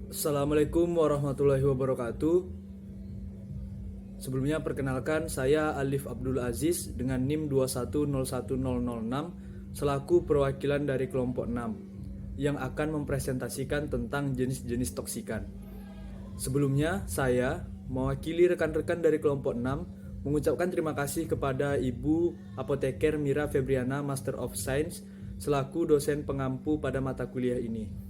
Assalamualaikum warahmatullahi wabarakatuh. Sebelumnya perkenalkan, saya Alif Abdul Aziz dengan NIM 2101006 selaku perwakilan dari kelompok 6 yang akan mempresentasikan tentang jenis-jenis toksikan. Sebelumnya, saya mewakili rekan-rekan dari kelompok 6 mengucapkan terima kasih kepada Ibu Apoteker Mira Febriana Master of Science selaku dosen pengampu pada mata kuliah ini.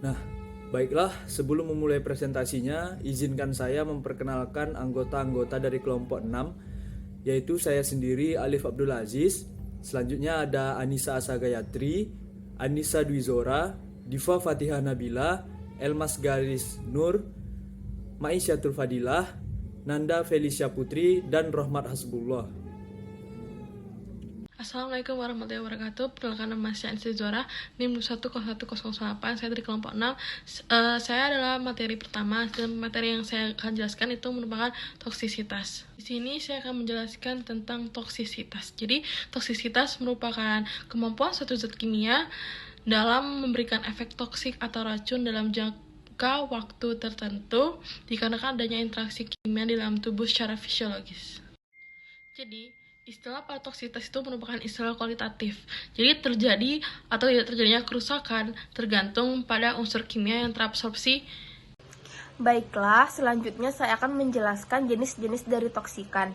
Nah, baiklah, sebelum memulai presentasinya, izinkan saya memperkenalkan anggota-anggota dari kelompok 6, yaitu saya sendiri Alif Abdul Aziz. Selanjutnya ada Anissa Asagayatri, Anissa Dwizora, Diva Fatihah Nabila, Elmas Garis Nur, Maisyatul Fadilah, Nanda Felicia Putri, dan Rohmat Hasbullah. Assalamualaikum warahmatullahi wabarakatuh. Perkenalkan, nama saya Anissa Zora, NIM 2101008. Saya dari kelompok 6. Saya adalah materi pertama, dan materi yang saya akan jelaskan itu merupakan toksisitas. Di sini saya akan menjelaskan tentang toksisitas. Jadi, toksisitas merupakan kemampuan suatu zat kimia dalam memberikan efek toksik atau racun dalam jangka waktu tertentu dikarenakan adanya interaksi kimia di dalam tubuh secara fisiologis. Jadi, istilah patoksitas itu merupakan istilah kualitatif. Jadi terjadi atau tidak terjadinya kerusakan tergantung pada unsur kimia yang terabsorpsi. Baiklah, selanjutnya saya akan menjelaskan jenis-jenis dari toksikan.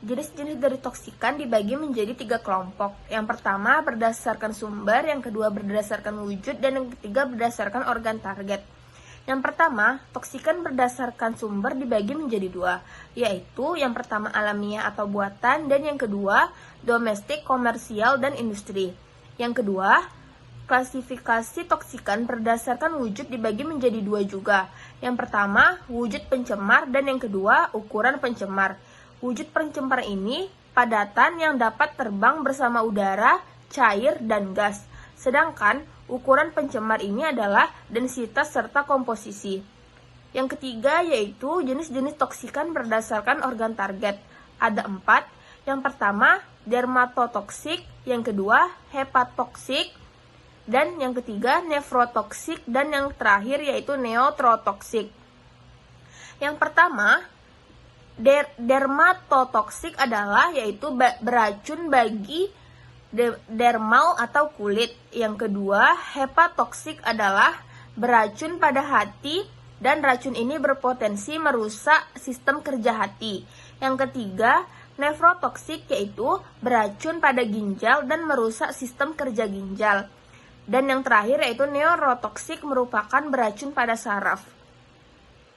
Jenis-jenis dari toksikan dibagi menjadi 3 kelompok. Yang pertama berdasarkan sumber, yang kedua berdasarkan wujud, dan yang ketiga berdasarkan organ target. Yang pertama, toksikan berdasarkan sumber dibagi menjadi 2, yaitu yang pertama alamiah atau buatan, dan yang kedua domestik, komersial, dan industri. Yang kedua, klasifikasi toksikan berdasarkan wujud dibagi menjadi 2 juga. Yang pertama, wujud pencemar, dan yang kedua, ukuran pencemar. Wujud pencemar ini padatan yang dapat terbang bersama udara, cair, dan gas. Sedangkan ukuran pencemar ini adalah densitas serta komposisi. Yang ketiga yaitu jenis-jenis toksikan berdasarkan organ target. Ada 4. Yang pertama dermatotoksik, yang kedua hepatotoksik, dan yang ketiga nefrotoksik, dan yang terakhir yaitu neurotoksik. Yang pertama dermatotoksik adalah yaitu beracun bagi dermal atau kulit. Yang kedua, hepatotoksik adalah beracun pada hati dan racun ini berpotensi merusak sistem kerja hati. Yang ketiga, nefrotoksik yaitu beracun pada ginjal dan merusak sistem kerja ginjal. Dan yang terakhir yaitu neurotoksik merupakan beracun pada saraf.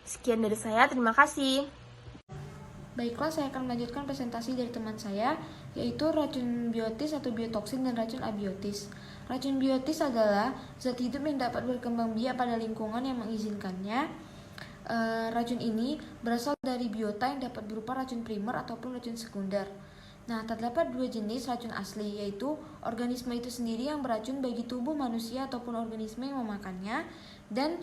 Sekian dari saya, terima kasih. Baiklah, saya akan melanjutkan presentasi dari teman saya, yaitu racun biotis atau biotoksin dan racun abiotis. Racun biotis adalah zat hidup yang dapat berkembang biak pada lingkungan yang mengizinkannya. Racun ini berasal dari biota yang dapat berupa racun primer ataupun racun sekunder. Nah, terdapat 2 jenis racun asli, yaitu organisme itu sendiri yang beracun bagi tubuh manusia ataupun organisme yang memakannya, dan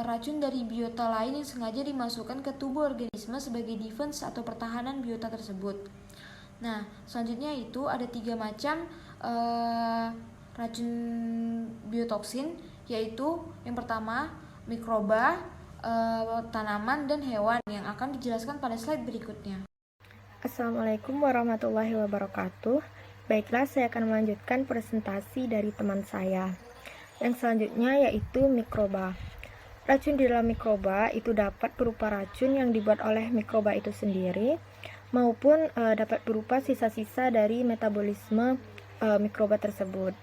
racun dari biota lain yang sengaja dimasukkan ke tubuh organisme sebagai defense atau pertahanan biota tersebut. Nah, selanjutnya itu ada 3 macam racun biotoksin, yaitu yang pertama mikroba, tanaman, dan hewan, yang akan dijelaskan pada slide berikutnya. Assalamualaikum warahmatullahi wabarakatuh. Baiklah, saya akan melanjutkan presentasi dari teman saya. Yang selanjutnya yaitu mikroba. Racun di dalam mikroba itu dapat berupa racun yang dibuat oleh mikroba itu sendiri, maupun dapat berupa sisa-sisa dari metabolisme mikroba tersebut.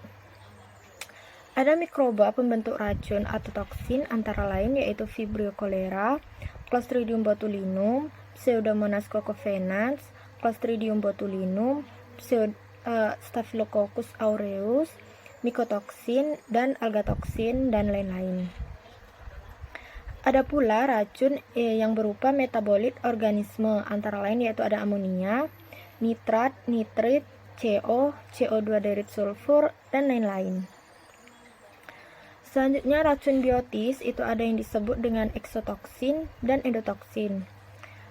Ada mikroba pembentuk racun atau toksin antara lain yaitu Vibrio cholera, Clostridium botulinum, Pseudomonas cacovenans, Clostridium botulinum, Staphylococcus aureus, mikotoksin, dan algatoksin, dan lain-lain. Ada pula racun yang berupa metabolit organisme, antara lain yaitu ada amonia, nitrat, nitrit, CO, CO2 direct sulfur, dan lain-lain. Selanjutnya racun biotis itu ada yang disebut dengan eksotoksin dan endotoksin.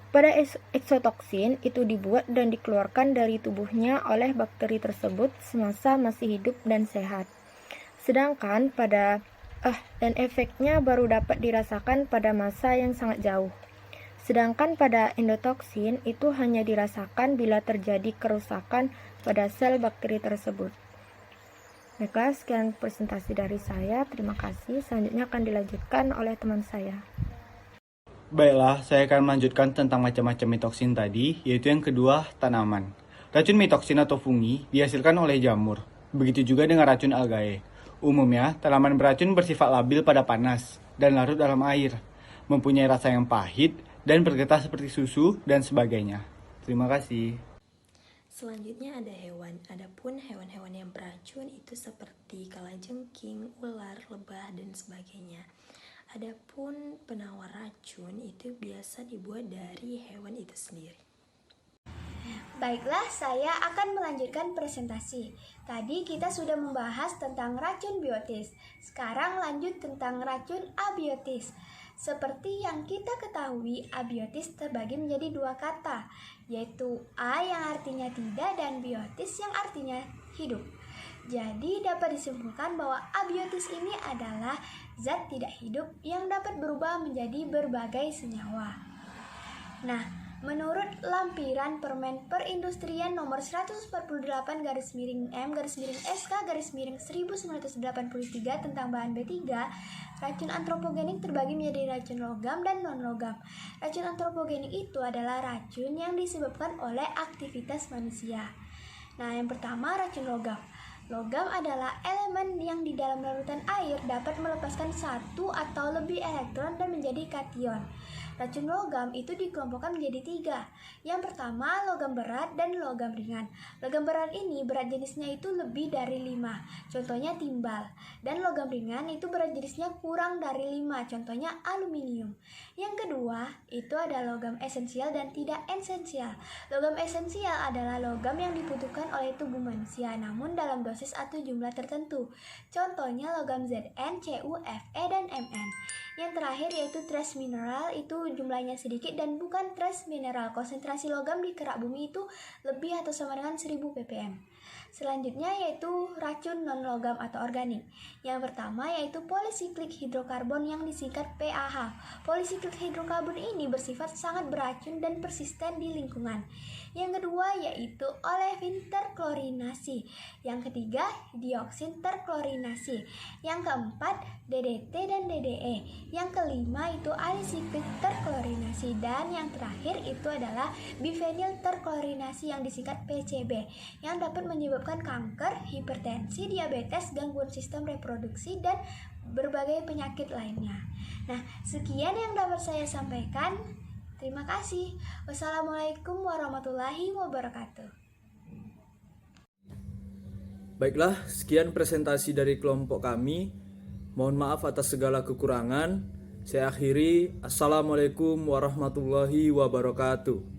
Pada eksotoksin itu dibuat dan dikeluarkan dari tubuhnya oleh bakteri tersebut semasa masih hidup dan sehat. Sedangkan pada dan efeknya baru dapat dirasakan pada masa yang sangat jauh. Sedangkan pada endotoksin itu hanya dirasakan bila terjadi kerusakan pada sel bakteri tersebut. Baiklah, sekian presentasi dari saya. Terima kasih. Selanjutnya akan dilanjutkan oleh teman saya. Baiklah, saya akan melanjutkan tentang macam-macam mitoksin tadi, yaitu yang kedua, tanaman. Racun mitoksin atau fungi dihasilkan oleh jamur. Begitu juga dengan racun algae. Umumnya, tanaman beracun bersifat labil pada panas dan larut dalam air, mempunyai rasa yang pahit dan bergetah seperti susu dan sebagainya. Terima kasih. Selanjutnya ada hewan. Adapun hewan-hewan yang beracun itu seperti kalajengking, ular, lebah, dan sebagainya. Adapun penawar racun itu biasa dibuat dari hewan itu sendiri. Baiklah, saya akan melanjutkan presentasi. Tadi kita sudah membahas tentang racun biotis. Sekarang lanjut tentang racun abiotis. Seperti yang kita ketahui, abiotis terbagi menjadi dua kata, yaitu a yang artinya tidak dan biotis yang artinya hidup. Jadi dapat disimpulkan bahwa abiotis ini adalah zat tidak hidup yang dapat berubah menjadi berbagai senyawa. Nah, menurut lampiran Permen Perindustrian nomor 148-M-SK-1983 tentang bahan B3, racun antropogenik terbagi menjadi racun logam dan non-logam. Racun antropogenik itu adalah racun yang disebabkan oleh aktivitas manusia. Nah, yang pertama racun logam. Logam adalah elemen yang di dalam larutan air dapat melepaskan satu atau lebih elektron dan menjadi kation. Racun logam itu dikelompokkan menjadi tiga. Yang pertama, logam berat dan logam ringan. Logam berat ini berat jenisnya itu lebih dari 5, contohnya timbal. Dan logam ringan itu berat jenisnya kurang dari 5, contohnya aluminium. Yang kedua, itu ada logam esensial dan tidak esensial. Logam esensial adalah logam yang dibutuhkan oleh tubuh manusia, namun dalam dosis atau jumlah tertentu. Contohnya logam Zn, Cu, Fe, dan Mn. Yang terakhir yaitu trace mineral, itu jumlahnya sedikit dan bukan trace mineral. Konsentrasi logam di kerak bumi itu lebih atau sama dengan 1000 ppm. Selanjutnya yaitu racun non-logam atau organik. Yang pertama yaitu polisiklik hidrokarbon yang disingkat PAH. Polisiklik hidrokarbon ini bersifat sangat beracun dan persisten di lingkungan. Yang kedua yaitu olefin terklorinasi. Yang ketiga dioksin terklorinasi. Yang keempat DDT dan DDE. Yang kelima itu alisiklik terklorinasi. Dan yang terakhir itu adalah bifenil terklorinasi yang disingkat PCB, yang dapat menyebabkan kanker, hipertensi, diabetes, gangguan sistem reproduksi, dan berbagai penyakit lainnya. Nah, sekian yang dapat saya sampaikan. Terima kasih. Wassalamualaikum warahmatullahi wabarakatuh. Baiklah, sekian presentasi dari kelompok kami. Mohon maaf atas segala kekurangan. Saya akhiri. Assalamualaikum warahmatullahi wabarakatuh.